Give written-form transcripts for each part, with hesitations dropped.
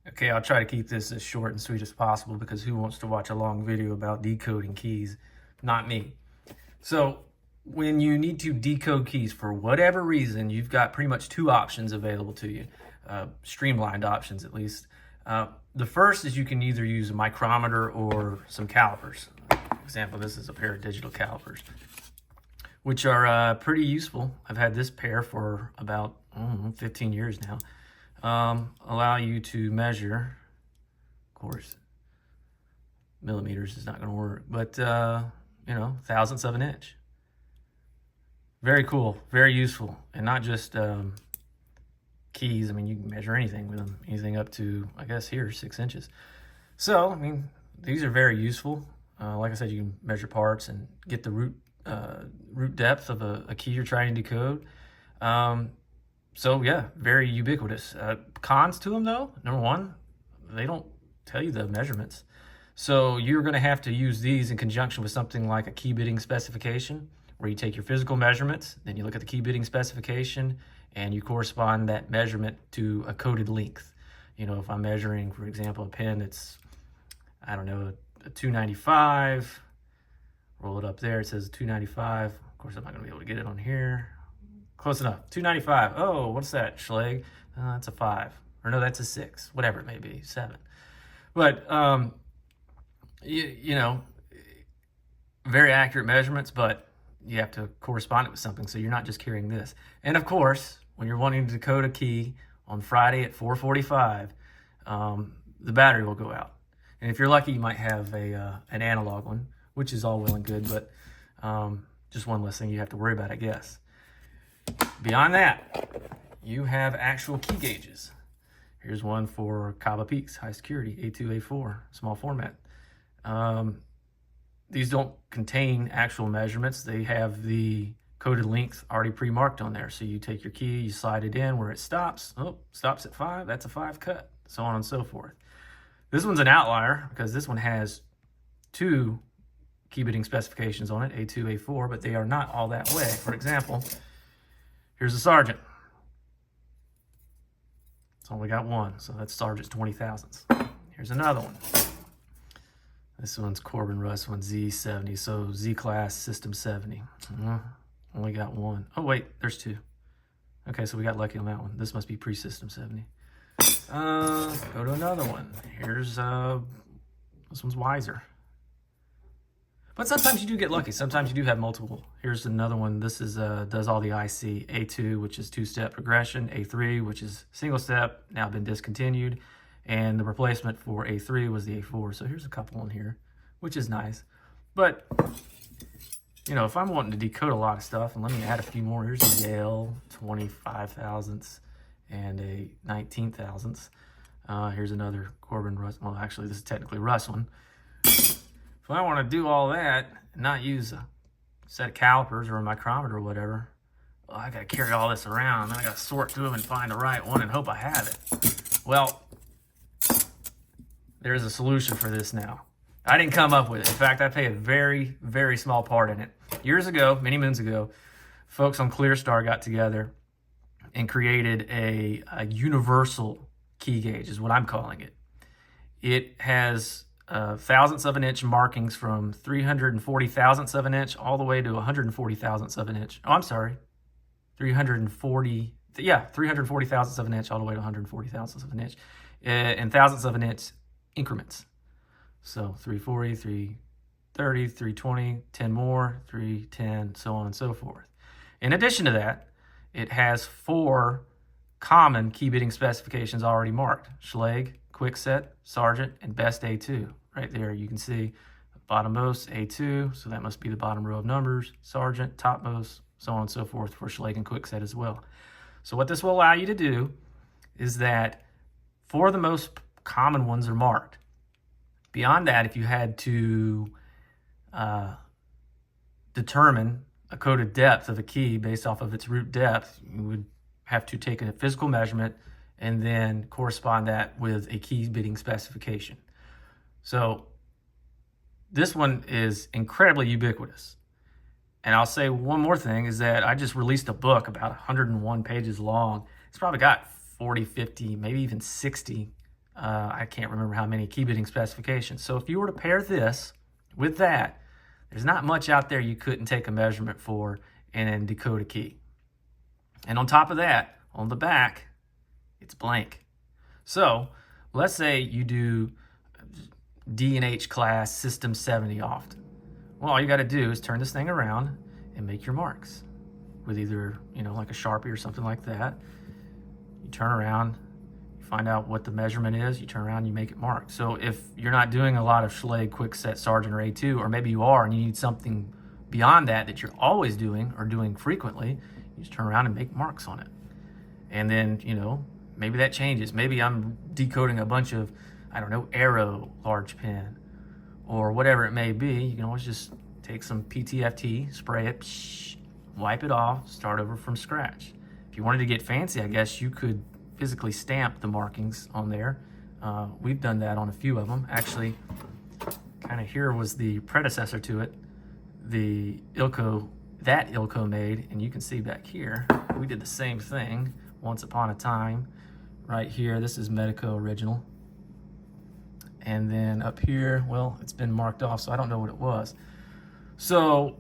Okay, I'll try to keep this as short and sweet as possible because who wants to watch a long video about decoding keys? Not me. So when you need to decode keys for whatever reason, you've got pretty much two options available to you, streamlined options at least. The first is you can either use a micrometer or some calipers. For example, this is a pair of digital calipers, which are pretty useful. I've had this pair for about 15 years now. Allow you to measure, of course, millimeters is not going to work, but thousandths of an inch. Very cool, very useful, and not just keys. I mean, you can measure anything with them, anything up to, I guess here, 6 inches. So, I mean, these are very useful. Like I said, you can measure parts and get the root depth of a key you're trying to decode. So yeah, very ubiquitous. Cons to them though, number one, they don't tell you the measurements. So you're gonna have to use these in conjunction with something like a key bitting specification, where you take your physical measurements, then you look at the key bitting specification, and you correspond that measurement to a coded length. You know, if I'm measuring, for example, a pen that's, I don't know, a 295, roll it up there, it says 295. Of course, I'm not gonna be able to get it on here. Close enough. 295. Oh, what's that, Schleg? That's a 5. Or no, that's a 6. Whatever it may be, 7. But, you know, very accurate measurements, but you have to correspond it with something, so you're not just carrying this. And of course, when you're wanting to decode a key on Friday at 4:45, the battery will go out. And if you're lucky, you might have an analog one, which is all well and good, but just one less thing you have to worry about, I guess. Beyond that, you have actual key gauges. Here's one for Cava Peaks, high security, A2, A4, small format. These don't contain actual measurements. They have the coded length already pre-marked on there. So you take your key, you slide it in where it stops. Oh, stops at 5, that's a 5 cut, so on and so forth. This one's an outlier because this one has 2 key bitting specifications on it, A2, A4, but they are not all that way. For example, here's a Sergeant. It's only got 1, so that's Sergeant's 20 thousandths. Here's another one. This one's Corbin Russ, one's Z70, so Z-Class System 70. Only got 1. Oh wait, there's 2. Okay, so we got lucky on that one. This must be pre-System 70. Go to another one. Here's, this one's Wiser. But sometimes you do get lucky. Sometimes you do have multiple. Here's another one. This is does all the IC. A2, which is 2-step progression. A3, which is single step, now been discontinued. And the replacement for A3 was the A4. So here's a couple on here, which is nice. But, you know, if I'm wanting to decode a lot of stuff, and let me add a few more. Here's a Yale 25 thousandths and a 19 thousandths. Here's another Corbin Russ. Well, actually, this is technically Russ one. If I want to do all that and not use a set of calipers or a micrometer or whatever, well, I got to carry all this around. Then I got to sort through them and find the right one and hope I have it. Well, there's a solution for this now. I didn't come up with it. In fact, I play a very, very small part in it. Years ago, many moons ago, folks on ClearStar got together and created a universal key gauge, is what I'm calling it. It has thousandths of an inch markings from 340 thousandths of an inch all the way to 140 thousandths of an inch. Oh, I'm sorry. 340 thousandths of an inch all the way to 140 thousandths of an inch. And thousandths of an inch increments. So 340, 330, 320, 10 more, 310, so on and so forth. In addition to that, it has 4 common key bitting specifications already marked. Schleg, Quickset, Sergeant, and Best A2. Right there you can see bottommost A2, so that must be the bottom row of numbers, Sergeant, topmost, so on and so forth for Schleg and Quickset as well. So what this will allow you to do is that 4 of the most common ones are marked. Beyond that, if you had to determine a coded depth of a key based off of its root depth, you would have to take a physical measurement and then correspond that with a key bitting specification. So this one is incredibly ubiquitous. And I'll say one more thing is that I just released a book about 101 pages long. It's probably got 40, 50, maybe even 60 I can't remember how many key bitting specifications. So if you were to pair this with that, there's not much out there you couldn't take a measurement for and then decode a key. And on top of that, on the back, it's blank. So let's say you do D&H class system 70 often. Well, all you got to do is turn this thing around and make your marks with either, like a Sharpie or something like that. You turn around, you find out what the measurement is, you turn around, you make it mark. So if you're not doing a lot of Schlage, Quickset, Sargent, or A2, or maybe you are and you need something beyond that you're always doing or doing frequently, you just turn around and make marks on it. And then, maybe that changes. Maybe I'm decoding a bunch of, Arrow large pen or whatever it may be. You can always just take some PTFT, spray it, wipe it off, start over from scratch. If you wanted to get fancy, I guess you could physically stamp the markings on there. We've done that on a few of them. Actually, kind of here was the predecessor to it, the Ilko, that Ilko made, and you can see back here, we did the same thing once upon a time. Right here, this is Medico original. And then up here, well, it's been marked off, so I don't know what it was. So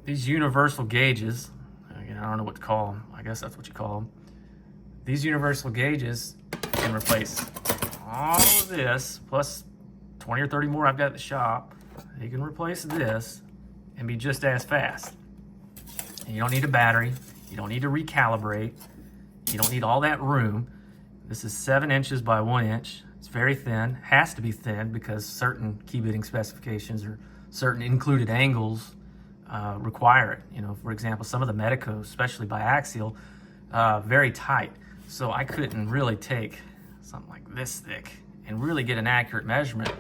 these universal gauges, again, I don't know what to call them. I guess that's what you call them. These universal gauges can replace all of this, plus 20 or 30 more I've got at the shop. They can replace this and be just as fast. And you don't need a battery. You don't need to recalibrate. You don't need all that room. This is 7 inches by 1 inch. It's very thin, has to be thin because certain key bitting specifications or certain included angles require it. For example, some of the Medicos, especially biaxial, very tight. So I couldn't really take something like this thick and really get an accurate measurement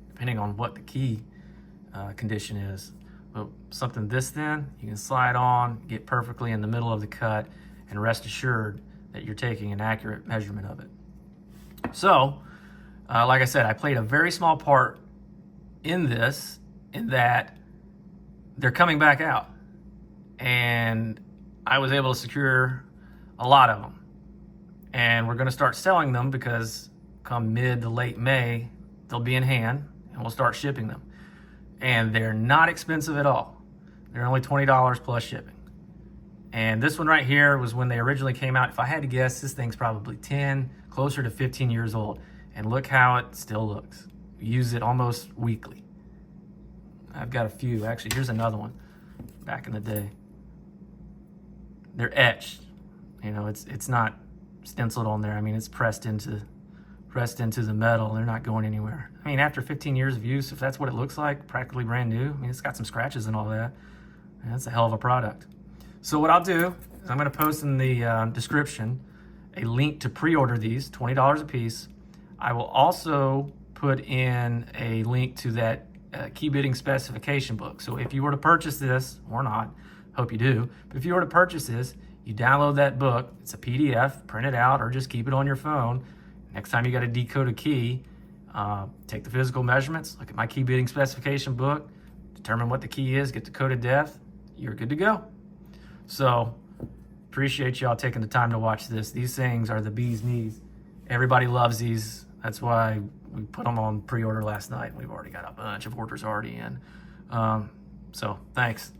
depending on what the key condition is. But something this thin, you can slide on, get perfectly in the middle of the cut, and rest assured that you're taking an accurate measurement of it. So, like I said, I played a very small part in this, in that they're coming back out. And I was able to secure a lot of them. And we're going to start selling them because come mid to late May, they'll be in hand and we'll start shipping them. And they're not expensive at all. They're only $20 plus shipping. And this one right here was when they originally came out. If I had to guess, this thing's probably 10, closer to 15 years old. And look how it still looks. We use it almost weekly. I've got a few. Actually, here's another one back in the day. They're etched. It's not stenciled on there. I mean, it's pressed into the metal. They're not going anywhere. I mean, after 15 years of use, if that's what it looks like, practically brand new. I mean, it's got some scratches and all that. And that's a hell of a product. So what I'll do is I'm going to post in the description a link to pre-order these, $20 a piece. I will also put in a link to that key bitting specification book. So if you were to purchase this, or not, hope you do, but if you were to purchase this, you download that book. It's a PDF, print it out, or just keep it on your phone. Next time you got to decode a key, take the physical measurements, look at my key bitting specification book, determine what the key is, get the coded depth, you're good to go. So appreciate y'all taking the time to watch this. These things are the bee's knees. Everybody loves these. That's why we put them on pre-order last night. We've already got a bunch of orders already in. So thanks.